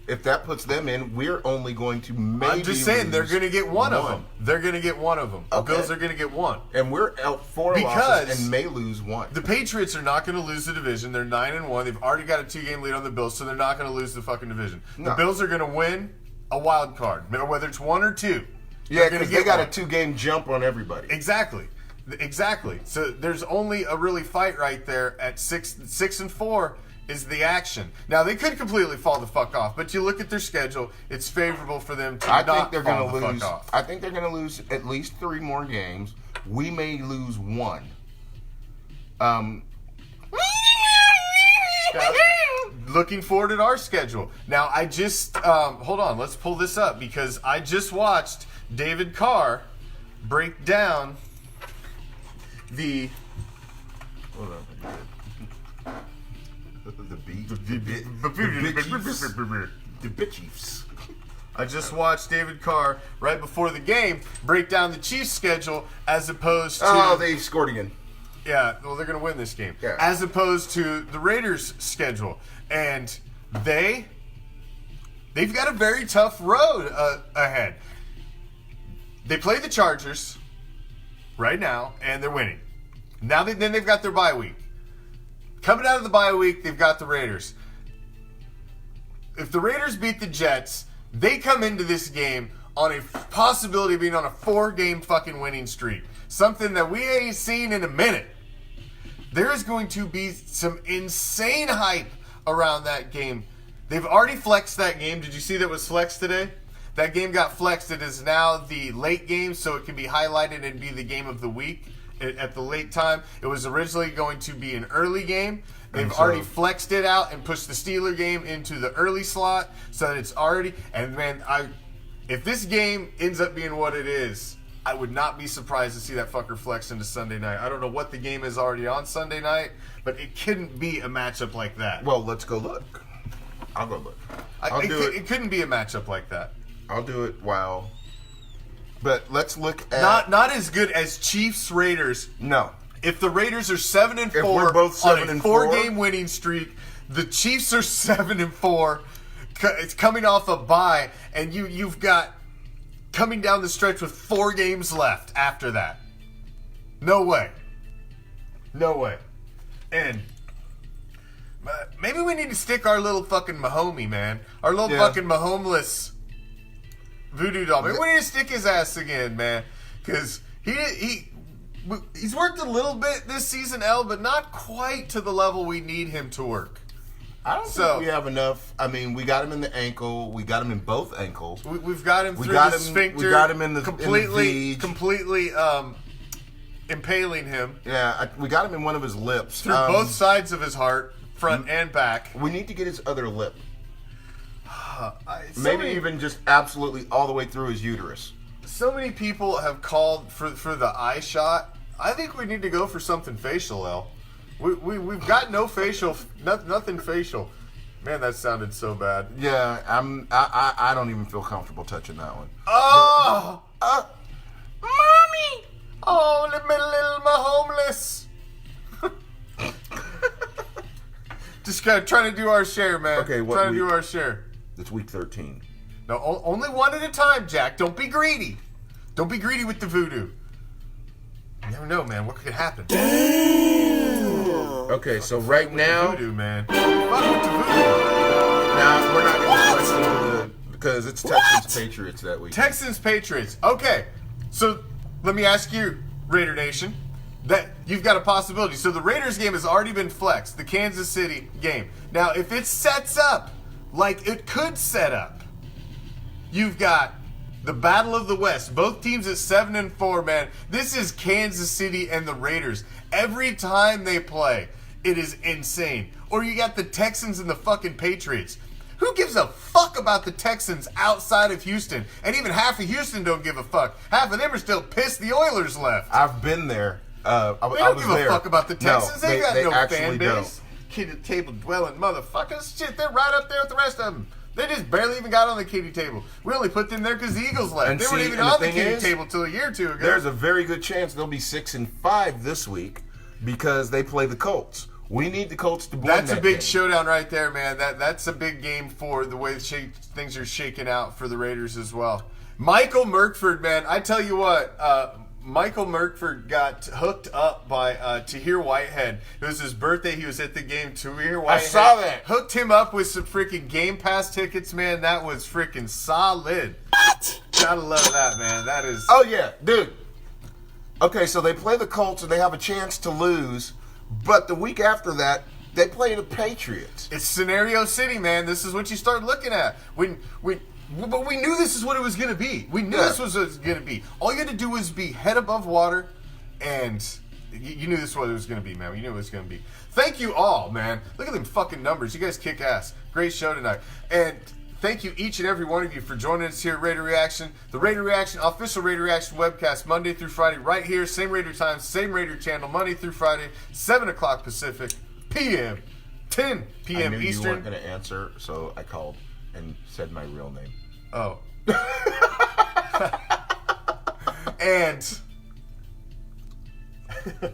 C: If that puts them in, we're only going to maybe
B: I'm just saying they're
C: lose
B: going to get one of them. They're going to get one of them.
C: Okay.
B: The Bills are going to get one.
C: And we're out 4
B: Because
C: losses and may lose 1.
B: The Patriots are not going to lose the division. They're 9-1. They've already got a 2-game lead on the Bills, so they're not going to lose the fucking division. The
C: No.
B: Bills are going to win a wild card, whether it's 1 or 2.
C: Yeah,
B: They're gonna
C: because
B: get
C: they got
B: one.
C: a 2-game jump on everybody.
B: Exactly. So there's only a really fight right there at 6-4 is the action. Now they could completely fall the fuck off, but you look at their schedule, it's favorable for them to
C: I
B: not
C: think they're
B: fall
C: going to
B: the
C: lose.
B: fuck off.
C: I think they're going to lose at least 3 more games. We may lose 1.
B: Now, looking forward at our schedule. Now I just hold on, let's pull this up because I just watched David Carr break down the
C: The bitchiefs.
B: I just watched David Carr right before the game break down the Chiefs' schedule as opposed to
C: Oh, they scored again.
B: yeah, well they're going to win this game
C: Yeah.
B: as opposed to the Raiders' schedule, and they've got a very tough road ahead. They play the Chargers right now, and they're winning. Now then they've got their bye week. Coming out of the bye week, they've got the Raiders. If the Raiders beat the Jets, they come into this game on a possibility of being on a 4-game fucking winning streak. Something that we ain't seen in a minute. There is going to be some insane hype around that game. They've already flexed that game. Did you see that was flexed today? That game got flexed. It is now the late game, so it can be highlighted and be the game of the week at the late time. It was originally going to be an early game. They've already flexed it out and pushed the Steeler game into the early slot so that it's already. And man, if this game ends up being what it is, I would not be surprised to see that fucker flex into Sunday night. I don't know what the game is already on Sunday night, but it couldn't be a matchup like that.
C: Well, let's go look. I'll go look.
B: It couldn't be a matchup like that.
C: I'll do it while. But let's look at.
B: Not as good as Chiefs Raiders.
C: No.
B: If the Raiders are 7-4
C: If we're both
B: on
C: 7
B: a
C: and
B: 4-game winning streak, the Chiefs are 7-4. It's coming off a bye, and you've got coming down the stretch with 4 games left after that. No way. No way. And maybe we need to stick our little fucking Mahomie, man. Our little fucking Mahomeless voodoo doll. Maybe we need to stick his ass again, man. Because he's worked a little bit this season, L, but not quite to the level we need him to work.
C: I don't think we have enough. I mean, we got him in the ankle. We got him in both ankles.
B: We've got him through
C: got
B: the
C: him-
B: sphincter.
C: we got him in the
B: completely,
C: veg.
B: completely impaling him
C: Yeah, we got him in one of his lips.
B: through both sides of his heart, front and back.
C: We need to get his other lip.
B: So
C: Maybe
B: many-
C: even just absolutely all the way through his uterus.
B: So many people have called for the eye shot. I think we need to go for something facial, L. We've got no facial, nothing facial. Man, that sounded so bad.
C: Yeah, I don't even feel comfortable touching that one.
B: Oh, mommy! Oh, little my homeless. Just kind of trying to do our share, man.
C: Okay, what
B: trying to do
C: week?
B: our share.
C: It's week 13.
B: No, only one at a time, Jack. Don't be greedy. Don't be greedy with the voodoo. You never know, man. What could happen?
C: Okay, so right now,
B: Voodoo, man. Fuck with the voodoo.
C: now we're not going to get into because it's Texans Patriots that week.
B: Texans Patriots. Okay, so let me ask you, Raider Nation, that you've got a possibility. So the Raiders game has already been flexed, the Kansas City game. Now, if it sets up like it could set up, you've got the Battle of the West. Both teams at 7-4, man. This is Kansas City and the Raiders. Every time they play, it is insane. Or you got the Texans and the fucking Patriots. Who gives a fuck about the Texans outside of Houston? And even half of Houston don't give a fuck. Half of them are still pissed the Oilers left.
C: I've been there. I
B: They
C: was
B: don't give
C: there.
B: a fuck about the Texans.
C: No,
B: they got no
C: actually
B: fan
C: don't.
B: base. Kitty table dwelling motherfuckers. Shit, they're right up there with the rest of them. They just barely even got on the kitty table. We only put them there because the Eagles left.
C: And
B: they
C: see,
B: weren't even
C: and the
B: on the
C: thing
B: kitty
C: is,
B: table till a year or two ago.
C: There's a very good chance they'll be 6-5 this week because they play the Colts. We need the Colts to win.
B: That's a
C: that
B: big
C: game.
B: showdown right there, man. That's a big game for the way things are shaking out for the Raiders as well. Michael Merkford, man, I tell you what, Michael Merkford got hooked up by Tahir Whitehead. It was his birthday. He was at the game. Tahir Whitehead
C: saw that.
B: hooked him up with some freaking Game Pass tickets, man. That was freaking solid.
D: What?
B: Gotta love that, man. That is.
C: Oh, yeah, dude. Okay, so they play the Colts and they have a chance to lose, but the week after that, they play the Patriots.
B: It's Scenario City, man. This is what you start looking at. But we knew this is what it was going to be. We knew this was what it was going to be. All you had to do was be head above water, and you knew this is what it was going to be, man. You knew it was going to be. Thank you all, man. Look at them fucking numbers. You guys kick ass. Great show tonight. And thank you, each and every one of you, for joining us here at Raider Reaction. The Raider Reaction, official Raider Reaction webcast, Monday through Friday, right here. Same Raider time, same Raider channel, Monday through Friday, 7 o'clock Pacific, p.m., 10 p.m.
C: I knew
B: Eastern.
C: you weren't going to answer, so I called and said my real name.
B: Oh. And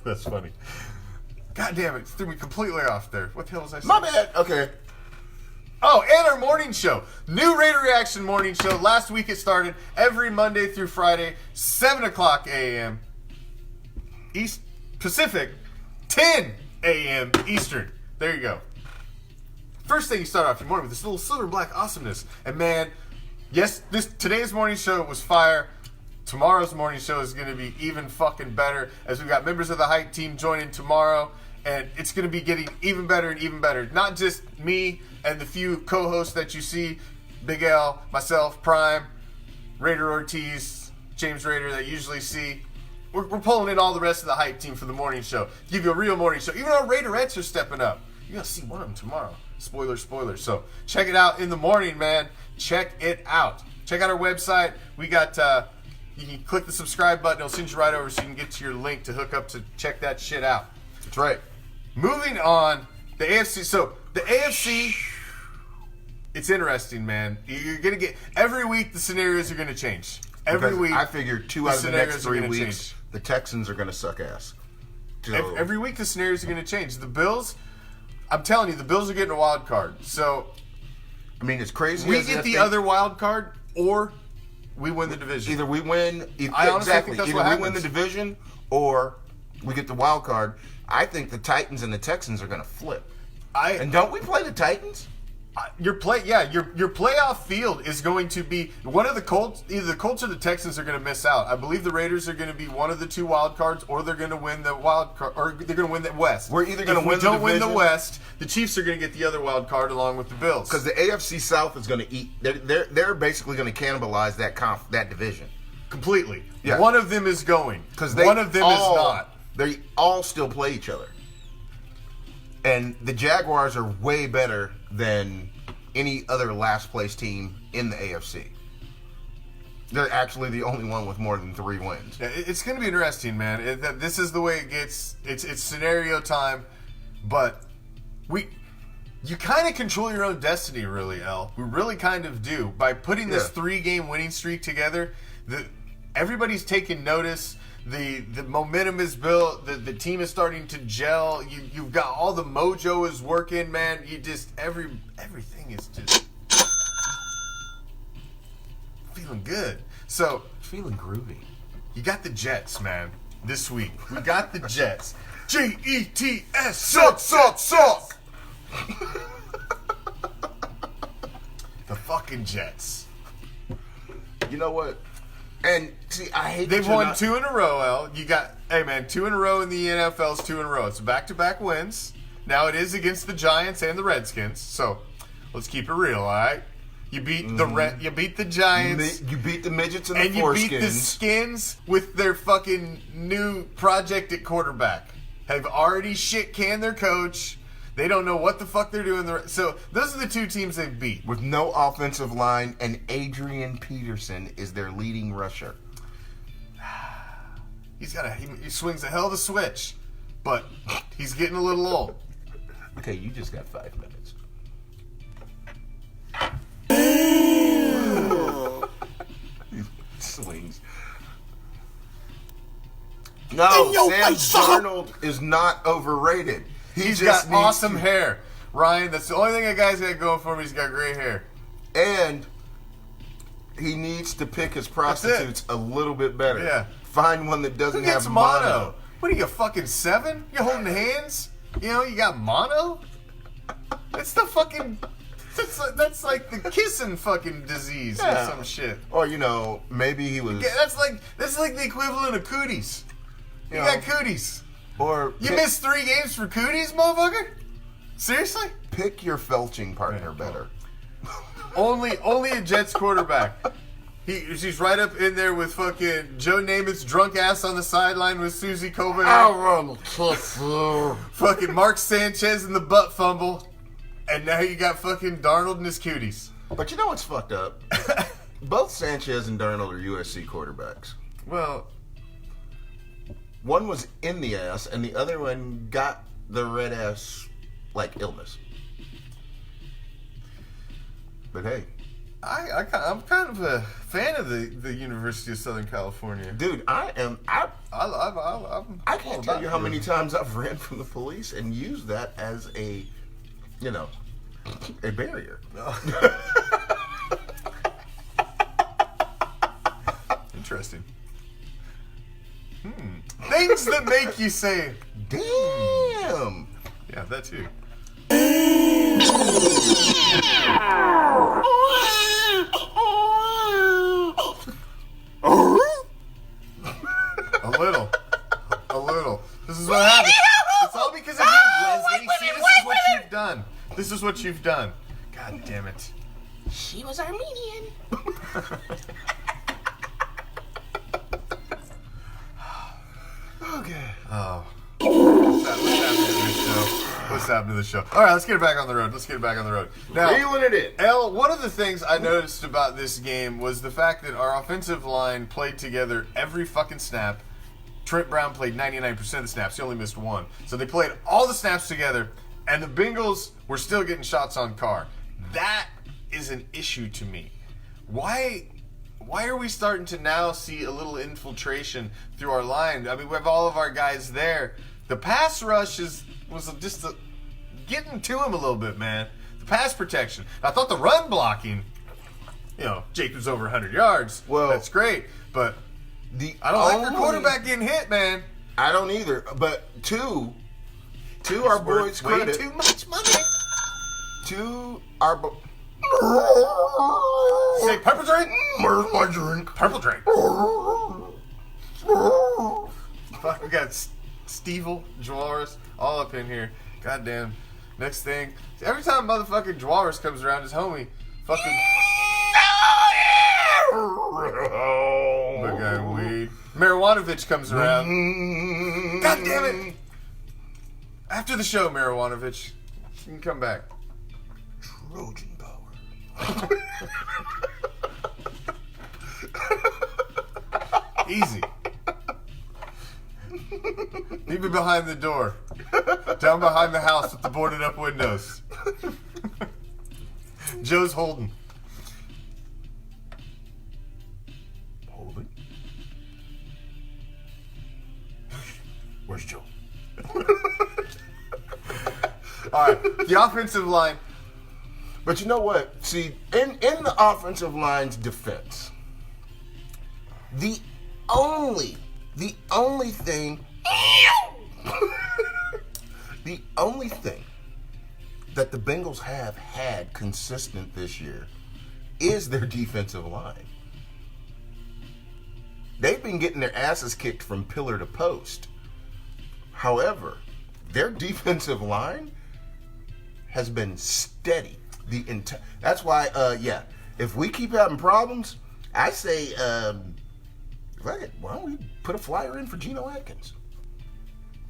B: that's funny. God damn it, threw me completely off there. What the hell was I saying?
C: My bad. Okay.
B: Oh, and our morning show. New Raider Reaction morning show. Last week it started every Monday through Friday, 7 o'clock a.m. East Pacific, 10 a.m. Eastern. There you go. First thing you start off your morning with this little silver black awesomeness. And man, yes, today's morning show was fire. Tomorrow's morning show is going to be even fucking better as we've got members of the hype team joining tomorrow, and it's going to be getting even better and even better. Not just me and the few co-hosts that you see, Big L, myself, Prime, Raider Ortiz, James Raider that you usually see. We're pulling in all the rest of the hype team for the morning show. Give you a real morning show. Even our Raiderettes are stepping up. You're going to see one of them tomorrow. Spoiler. So check it out in the morning, man. Check it out. Check out our website. We got, you can click the subscribe button. It'll send you right over so you can get to your link to hook up to check that shit out.
C: That's right.
B: Moving on, the AFC. So the AFC, it's interesting, man. You're going to get, every week the scenarios are going to change. Every
C: Because
B: week.
C: I figure 2 out of the
B: scenarios
C: next
B: are
C: 3
B: gonna
C: weeks,
B: change.
C: the Texans are going to suck ass. So,
B: Every week the scenarios are going to change. The Bills, I'm telling you, the Bills are getting a wild card. So
C: I mean, it's crazy.
B: we
C: as
B: get
C: that
B: the
C: thing-
B: other wild card, or we win the division.
C: Either we win.
B: I honestly
C: Exactly.
B: think that's
C: Either
B: what
C: we win the
B: happens.
C: division or we get the wild card. I think the Titans and the Texans are going to flip. And don't we play the Titans?
B: Your playoff field is going to be one of the Colts. Either the Colts or the Texans are going to miss out. I believe the Raiders are going to be one of the 2 wild cards, or they're going to win the wild card, or they're going to win the West.
C: We're either gonna
B: If
C: win
B: we
C: the
B: don't win the
C: division-
B: West, the Chiefs are going to get the other wild card along with the Bills.
C: Because the AFC South is going to eat. They're basically going to cannibalize that division.
B: completely,
C: Yeah.
B: one of them is going.
C: Because
B: one of them is not.
C: They all still play each other. And the Jaguars are way better than any other last place team in the AFC. They're actually the only one with more than 3 wins.
B: Yeah, it's going to be interesting, man. This is the way it gets. It's scenario time. But you kind of control your own destiny, really, El. We really kind of do. By putting this 3-game winning streak together, everybody's taking notice. The momentum is built. The team is starting to gel. You've got all the mojo is working, man. You just everything is just feeling good. So
C: Feeling groovy.
B: you got the Jets, man. This week we got the Jets. Jets. Suck. The fucking Jets.
C: You know what? And see, I hate
B: They've
C: that you're
B: won
C: not-
B: 2 in a row, El. You got, hey man, 2 in a row in the NFL's 2 in a row. It's back-to-back wins. Now it is against the Giants and the Redskins. So let's keep it real, all right? You beat you beat the Giants.
C: You beat the midgets and the
B: And you beat the Skins with their fucking new project at quarterback. Have already shit-canned their coach. They don't know what the fuck they're doing. So those are the 2 teams they've beat.
C: with no offensive line, and Adrian Peterson is their leading rusher.
B: He swings a hell of a switch, but he's getting a little old.
C: Okay, you just got 5 minutes. Swings. No,
D: In your
C: Sam
D: face, sucker.
C: Darnold is not overrated.
B: He's
C: just
B: got
C: needs
B: awesome
C: to-
B: hair. Ryan, that's the only thing that guy's got going for him. He's got great hair.
C: And he needs to pick his prostitutes a little bit better.
B: Yeah.
C: Find one that
B: Who
C: doesn't
B: gets
C: have
B: mono? What are you, fucking 7? You're holding hands? You know, you got mono? That's the fucking... That's like the kissing fucking disease or some shit.
C: Or, you know, maybe he was...
B: Yeah, that's like the equivalent of cooties. You
C: You
B: got
C: know,
B: cooties.
C: Or
B: You missed 3 games for cooties, motherfucker? Seriously?
C: pick your felching partner better.
B: Only a Jets quarterback. She's right up in there with fucking Joe Namath's drunk ass on the sideline with Susie Colbert.
C: want to kiss you.
B: Fucking Mark Sanchez in the butt fumble. And now you got fucking Darnold and his cuties.
C: But you know what's fucked up? Both Sanchez and Darnold are USC quarterbacks.
B: Well,
C: One was in the ass, and the other one got the red ass, like, illness. But hey,
B: I'm kind of a fan of the University of Southern California.
C: dude, I can't tell you how many times I've ran from the police and used that as a, you know, a barrier.
B: Interesting. Things that make you say,
C: Damn.
B: yeah, that too. A little. This is what happened. It's all because of you, Leslie. See, this is what you've done. This is what you've done. God damn it.
C: She was Armenian.
B: Okay. Oh. What's happening to the show? All right, let's get it back on the road. Now,
C: Reeling it in.
B: El, one of the things I noticed about this game was the fact that our offensive line played together every fucking snap. Trent Brown played 99% of the snaps. He only missed 1. So they played all the snaps together, and the Bengals were still getting shots on Carr. That is an issue to me. Why are we starting to now see a little infiltration through our line? I mean, we have all of our guys there. The pass rush was just getting to him a little bit, man. The pass protection. I thought the run blocking, you know, Jake was over 100 yards.
C: Well,
B: that's great, but I don't like your quarterback getting hit, man.
C: I don't either. But to our boys'
B: Way
C: credit,
B: too much money.
C: to our
B: Say purple drink.
C: Where's my drink?
B: Purple drink. Fuck, we got Stevel, Juarez, all up in here. Goddamn. Next thing, every time motherfucking Juarez comes around, his homie, fucking big guy weed. Marijuanovich comes around. God damn it! After the show, Marijuanovich, you can come back.
C: Trojan power.
B: Easy. Leave me behind the door. Down behind the house with the boarded up windows. Joe's holding.
C: Holding? Where's Joe?
B: All right, the offensive line.
C: But you know what? See, in the offensive line's defense, the only thing the only thing that the Bengals have had consistent this year is their defensive line. They've been getting their asses kicked from pillar to post. However, their defensive line has been steady. That's why, if we keep having problems, I say, why don't we put a flyer in for Geno Atkins?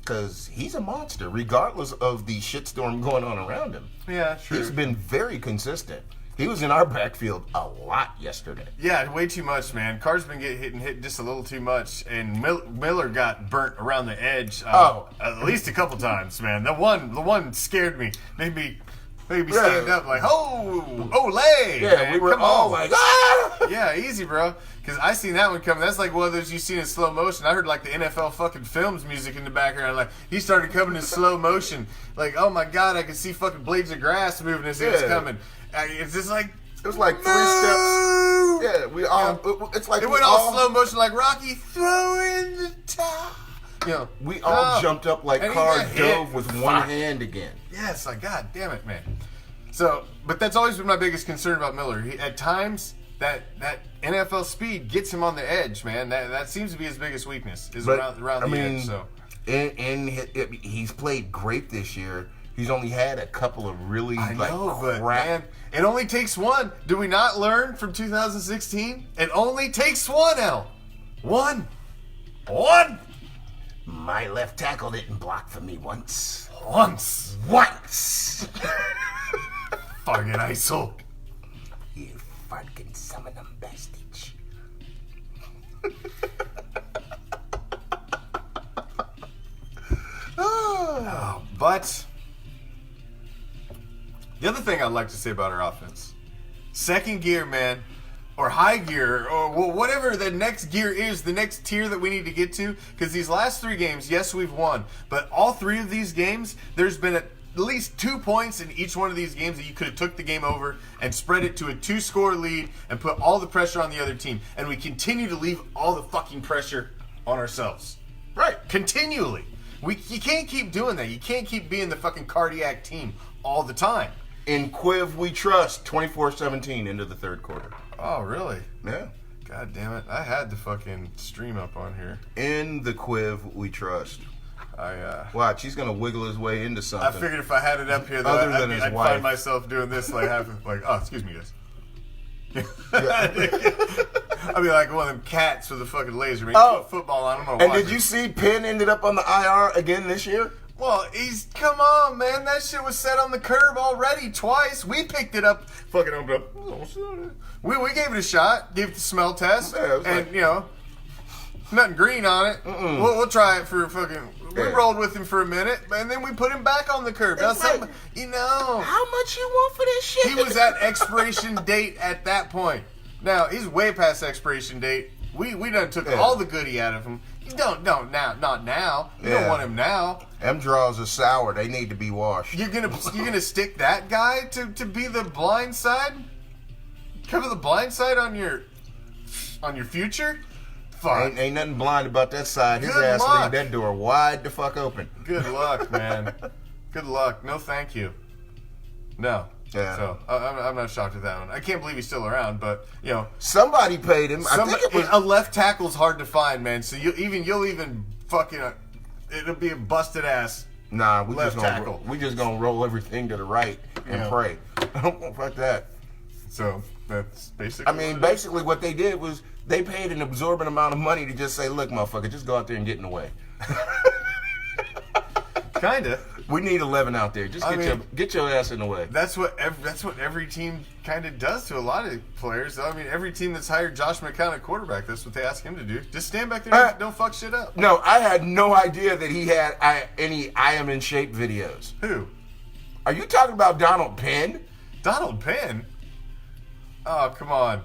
C: Because he's a monster, regardless of the shitstorm going on around him.
B: Yeah, true.
C: He's been very consistent. He was in our backfield a lot yesterday.
B: Yeah, way too much, man. Carr's been getting hit just a little too much, and Miller got burnt around the edge at least a couple times, man. The one scared me, made me stand up like, Olay!
C: Yeah,
B: man,
C: we were
B: come
C: all
B: on.
C: like, ah!
B: Yeah, easy, bro. Because I seen that one coming. That's like one of those you seen in slow motion. I heard like the NFL fucking films music in the background. Like he started coming in slow motion. Like, oh my god, I could see fucking blades of grass moving as it was coming. It's just like
C: it was like 3 steps. Yeah, we all. It's like
B: it went all slow motion, like Rocky throw in the towel. You know,
C: we all jumped up like Carr dove with one hand again.
B: Yes, like god damn it, man. So, but that's always been my biggest concern about Miller. At times, that NFL speed gets him on the edge, man. That seems to be his biggest weakness is around the edge. So,
C: he's played great this year. He's only had a couple of really
B: but man, it only takes one. Do we not learn from 2016? It only takes one, L. One.
C: My left tackle didn't block for me once.
B: Once. Fucking ISO.
C: You fucking some of them bastards.
B: But the other thing I'd like to say about our offense, second gear, man, or high gear, or whatever the next gear is, the next tier that we need to get to, because these last 3 games, yes, we've won, but all 3 of these games, there's been at least 2 points in each one of these games that you could have took the game over and spread it to a 2-score lead and put all the pressure on the other team. And we continue to leave all the fucking pressure on ourselves. Right. Continually. You can't keep doing that. You can't keep being the fucking cardiac team all the time.
C: In Quiv we trust, 24-17 into the third quarter.
B: Oh, really?
C: Yeah.
B: God damn it. I had the fucking stream up on here.
C: In the Quiv we trust. Watch, he's gonna wiggle his way into something.
B: I figured if I had it up here, though, I'd find myself doing this, like, oh, excuse me, guys. I'd be like one of them cats with a fucking laser. Man, you put football on him.
C: And did you see Penn ended up on the IR again this year?
B: Well, come on, man. That shit was set on the curb already twice. We picked it up, fucking opened up. We gave it a shot, gave it the smell test, and, nothing green on it. We'll try it for fucking... We rolled with him for a minute, and then we put him back on the curb. Now,
C: how much you want for this shit?
B: He was at expiration date at that point. Now, he's way past expiration date. We done took all the goodie out of him. Not now. You don't want him now.
C: Them draws are sour. They need to be washed.
B: You're gonna stick that guy to be the blind side? Cover the blind side on your future? Fuck.
C: Ain't nothing blind about that side. His ass leave that door wide the fuck open.
B: Good luck, man. Good luck. No, thank you. No.
C: Yeah.
B: So I'm not shocked at that one. I can't believe he's still around, but
C: somebody paid him. I think it was
B: a left tackle's hard to find, man. So you'll even fucking it'll be a busted ass.
C: Nah, we
B: left tackle.
C: We just gonna roll everything to the right and pray. Fuck that.
B: So that's basically.
C: Basically what they did was they paid an absorbent amount of money to just say, "Look, motherfucker, just go out there and get in the way."
B: Kinda.
C: We need 11 out there. Just get your ass in the way.
B: That's what every team kind of does to a lot of players. I mean, every team that's hired Josh McCown at quarterback, that's what they ask him to do. Just stand back there and don't fuck shit up.
C: No, I had no idea that he had any I am in shape videos.
B: Who?
C: Are you talking about Donald Penn?
B: Donald Penn? Oh, come on.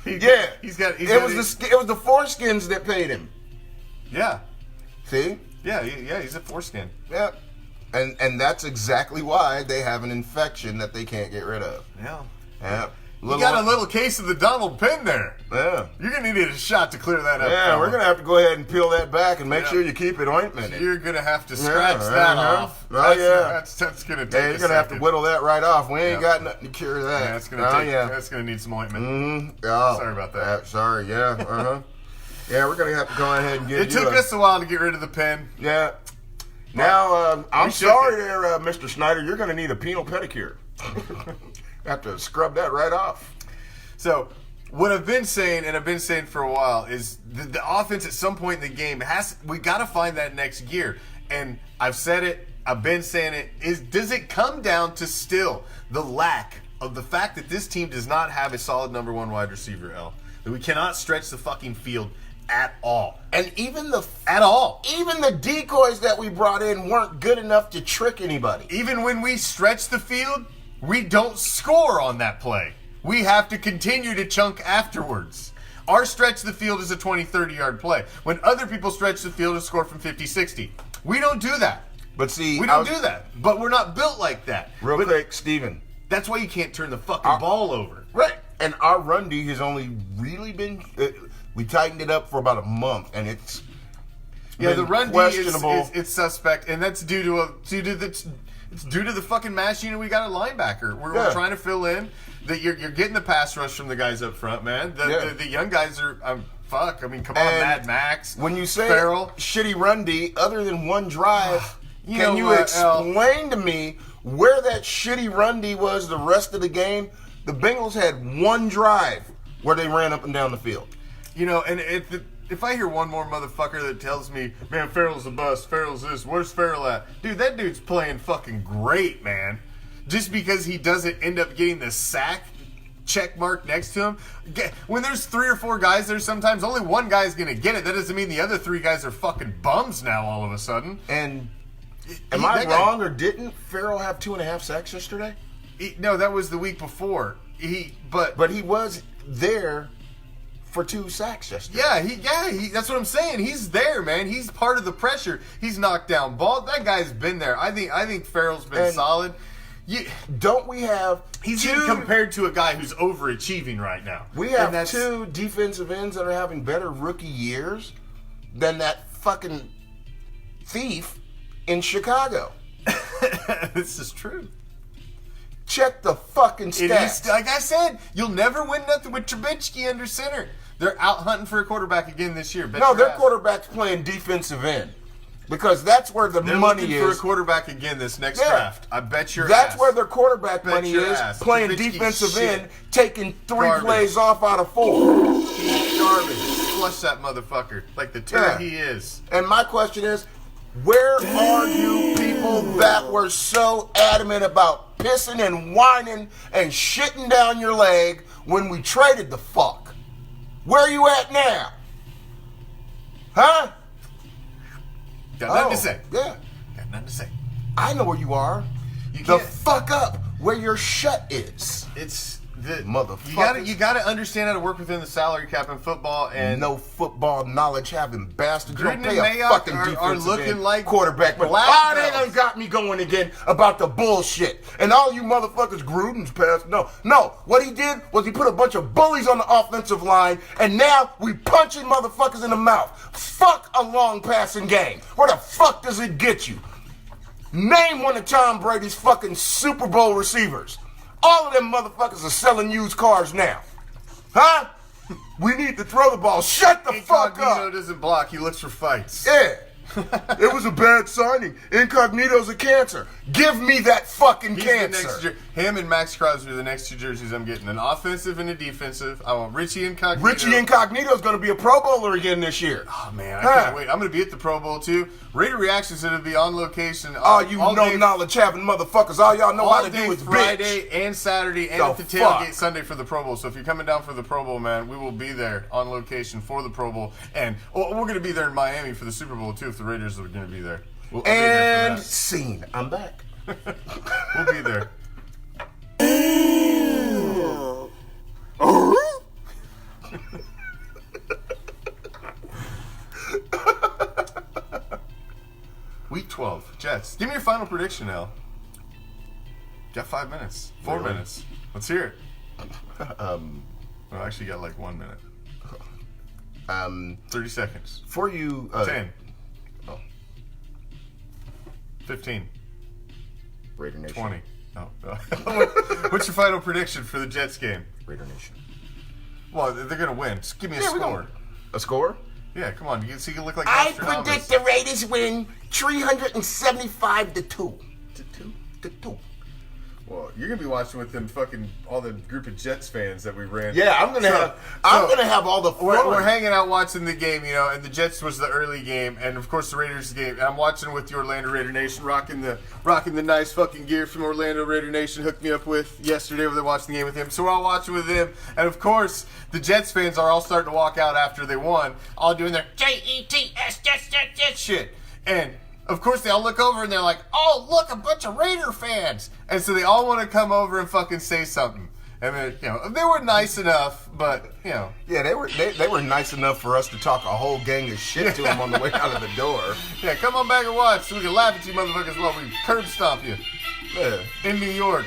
C: It
B: was
C: the foreskins that paid him.
B: Yeah.
C: See?
B: Yeah, he's a foreskin.
C: Yeah. And that's exactly why they have an infection that they can't get rid of.
B: Yeah.
C: Yeah.
B: You got a little case of the Donald Penn there.
C: Yeah.
B: You're going to need a shot to clear that up.
C: Yeah, we're going to have to go ahead and peel that back and make sure you keep it ointment.
B: You're going to have to scratch that off.
C: Oh,
B: That's going to take
C: you're going to have to whittle that right off. We ain't got nothing to cure that.
B: Yeah, that's going to need some ointment.
C: Mm-hmm. Oh,
B: sorry about that.
C: Sorry, yeah. Uh-huh. Yeah, we're going to have to go ahead and get
B: It took us a while to get rid of the pen.
C: Yeah. Now, I'm sorry there, Mr. Snyder. You're going to need a penal pedicure. Have to scrub that right off.
B: So, what I've been saying, and I've been saying for a while, is the offense at some point in the game we got to find that next gear. And I've said it, I've been saying it. Does it come down to still the lack of the fact that this team does not have a solid number one wide receiver, L? That we cannot stretch the fucking field at all.
C: And even the decoys that we brought in weren't good enough to trick anybody.
B: Even when we stretch the field, we don't score on that play. We have to continue to chunk afterwards. Our stretch the field is a 20, 30-yard play. When other people stretch the field and score from 50, 60. We don't do that.
C: But see,
B: we don't do that. But we're not built like that.
C: Real quick, Steven.
B: That's why you can't turn the fucking ball over.
C: Right. And our run D has only really been... we tightened it up for about a month, and it's
B: the run D
C: questionable.
B: It's suspect, and that's due to the fucking mass unit we got a linebacker. We're trying to fill in. That you're getting the pass rush from the guys up front, man. The young guys are fuck. I mean, come on, Mad Max.
C: When you say
B: Farrell,
C: shitty run D, other than one drive, can you explain to me where that shitty run D was the rest of the game? The Bengals had one drive where they ran up and down the field.
B: And if I hear one more motherfucker that tells me, man, Farrell's a bust, Farrell's this, where's Farrell at? Dude, that dude's playing fucking great, man. Just because he doesn't end up getting the sack check mark next to him. When there's 3 or 4 guys there, sometimes only one guy's going to get it. That doesn't mean the other 3 guys are fucking bums now all of a sudden.
C: And am I wrong, or didn't Farrell have 2.5 sacks yesterday?
B: No, that was the week before. But
C: he was there for 2 sacks yesterday.
B: Yeah, that's what I'm saying. He's there, man. He's part of the pressure. He's knocked down ball. That guy's been there. I think Farrell's been solid.
C: Don't we have...
B: He's even compared to a guy who's overachieving right now.
C: We have 2 defensive ends that are having better rookie years than that fucking thief in Chicago.
B: This is true.
C: Check the fucking stats.
B: Like I said, you'll never win nothing with Trubisky under center. They're out hunting for a quarterback again this year.
C: Their quarterback's playing defensive end. Because that's where the money is.
B: They're looking for a quarterback again this next draft. I bet your
C: That's
B: ass.
C: where their quarterback money is, playing defensive end, taking 3 plays off out of 4.
B: He's garbage. Flush that motherfucker like the turd he is.
C: And my question is, where are you people that were so adamant about pissing and whining and shitting down your leg when we traded the fuck? Where are you at now? Huh?
B: Got nothing to say.
C: Yeah.
B: Got nothing to say.
C: I know where you are. The fuck up where your shut is.
B: It's the
C: motherfucker.
B: You gotta understand how to work within the salary cap in football, and
C: no football knowledge having bastards. You don't
B: Gruden
C: pay
B: and
C: a
B: Mayock
C: fucking
B: are
C: defensive
B: looking
C: end
B: like
C: quarterback. But they done got me going again about the bullshit. And all you motherfuckers, Gruden's passed. No. What he did was he put a bunch of bullies on the offensive line, and now we punching motherfuckers in the mouth. Fuck a long passing game. Where the fuck does it get you? Name one of Tom Brady's fucking Super Bowl receivers. All of them motherfuckers are selling used cars now. We need to throw the ball. Shut the fuck up.
B: Doesn't block. He looks for fights.
C: Yeah. It was a bad signing. Incognito's a cancer. Give me that fucking
B: He's
C: cancer.
B: Him and Max Crosby are the next two jerseys I'm getting. An offensive and a defensive. I want Richie Incognito.
C: Richie Incognito's going to be a Pro Bowler again this year.
B: Oh, man, I can't wait. I'm going to be at the Pro Bowl, too. Raider Reaction's going to be on location.
C: All you knowledge having motherfuckers, all y'all know how to do is
B: Friday
C: bitch.
B: and Saturday and at the tailgate Sunday for the Pro Bowl. So if you're coming down for the Pro Bowl, man, we will be there on location for the Pro Bowl. And we're going to be there in Miami for the Super Bowl, too, if the Raiders are going to be there. I'll be there for that.
C: Scene. I'm back.
B: We'll be there. Week 12, Jets. Give me your final prediction, Al. Got 5 minutes. 4
C: Really?
B: minutes. Let's hear it. Well, actually, got like 1 minute. 30 seconds.
C: For you...
B: 10.
C: Oh.
B: 15.
C: Raider Nation.
B: 20. No. What's your final prediction for the Jets game?
C: Raider Nation.
B: Well, they're going to win. Just give me a score.
C: A score?
B: Yeah, come on. So you can look like
C: I
B: Nostradamus.
C: predict the Raiders win 375-2. To 2.
B: Well, you're gonna be watching with them fucking all the group of Jets fans that we ran.
C: Yeah, I'm gonna have all the fun.
B: We're hanging out watching the game, you know, and the Jets was the early game, and of course the Raiders game. And I'm watching with the Orlando Raider Nation, rocking the nice fucking gear from Orlando Raider Nation hooked me up with yesterday when they watched the game with him. So we're all watching with him, and of course the Jets fans are all starting to walk out after they won, all doing their Jets, Jets shit, and. Of course, they all look over and they're like, "Oh, look, a bunch of Raider fans!" And so they all want to come over and fucking say something. And then, you know, they were nice enough, but you know,
C: yeah, they were nice enough for us to talk a whole gang of shit to them on the way out of the door.
B: Yeah, come on back and watch so we can laugh at you motherfuckers while we curb stomp you.
C: Yeah,
B: in New York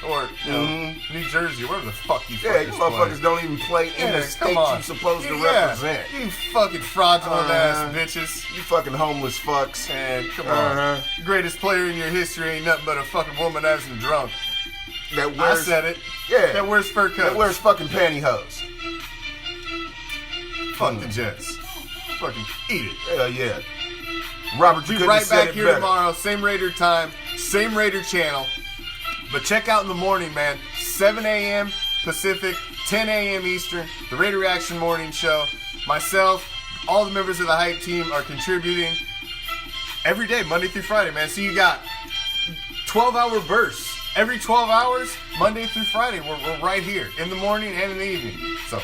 B: or you know, New Jersey, wherever the fuck you.
C: Yeah, you motherfuckers don't even play in the state you're supposed to represent.
B: You fucking fraudulent ass bitches.
C: You fucking homeless fucks.
B: And come on, greatest player in your history ain't nothing but a fucking womanizing drunk. I said it.
C: Yeah.
B: That wears fur coats.
C: That wears fucking pantyhose.
B: Fuck the Jets. Fucking eat it.
C: Hell yeah. Robert, you
B: be right back here tomorrow. Same Raider time, same Raider channel. But check out in the morning, man. 7 a.m. Pacific, 10 a.m. Eastern. The Raider Reaction Morning Show. Myself, all the members of the hype team are contributing every day, Monday through Friday, man. So you got 12-hour bursts. Every 12 hours, Monday through Friday, we're right here in the morning and in the evening. So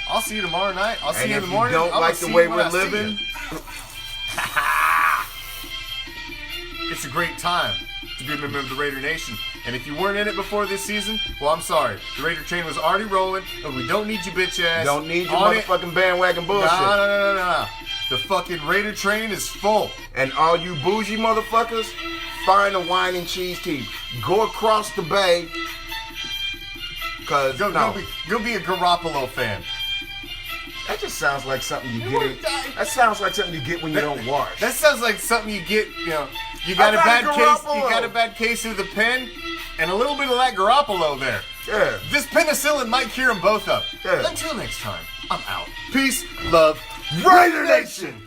B: I'll see you tomorrow night. I'll see you in the morning.
C: If you don't like the way we're living,
B: it's a great time to be a member of the Raider Nation. And if you weren't in it before this season, well, I'm sorry. The Raider train was already rolling, and we don't need you bitch ass.
C: Don't need your motherfucking bandwagon bullshit.
B: No. The fucking Raider train is full.
C: And all you bougie motherfuckers, find a wine and cheese tea. Go across the bay. Cause
B: Go be a Garoppolo fan.
C: That just sounds like something you get. That sounds like something you get when you don't wash.
B: That sounds like something you get. You know, you got a bad case. You got a bad case of the pen, and a little bit of that Garoppolo there.
C: Yeah.
B: This penicillin might cure them both up.
C: Yeah.
B: Until next time, I'm out. Peace, love,
C: Raider Nation.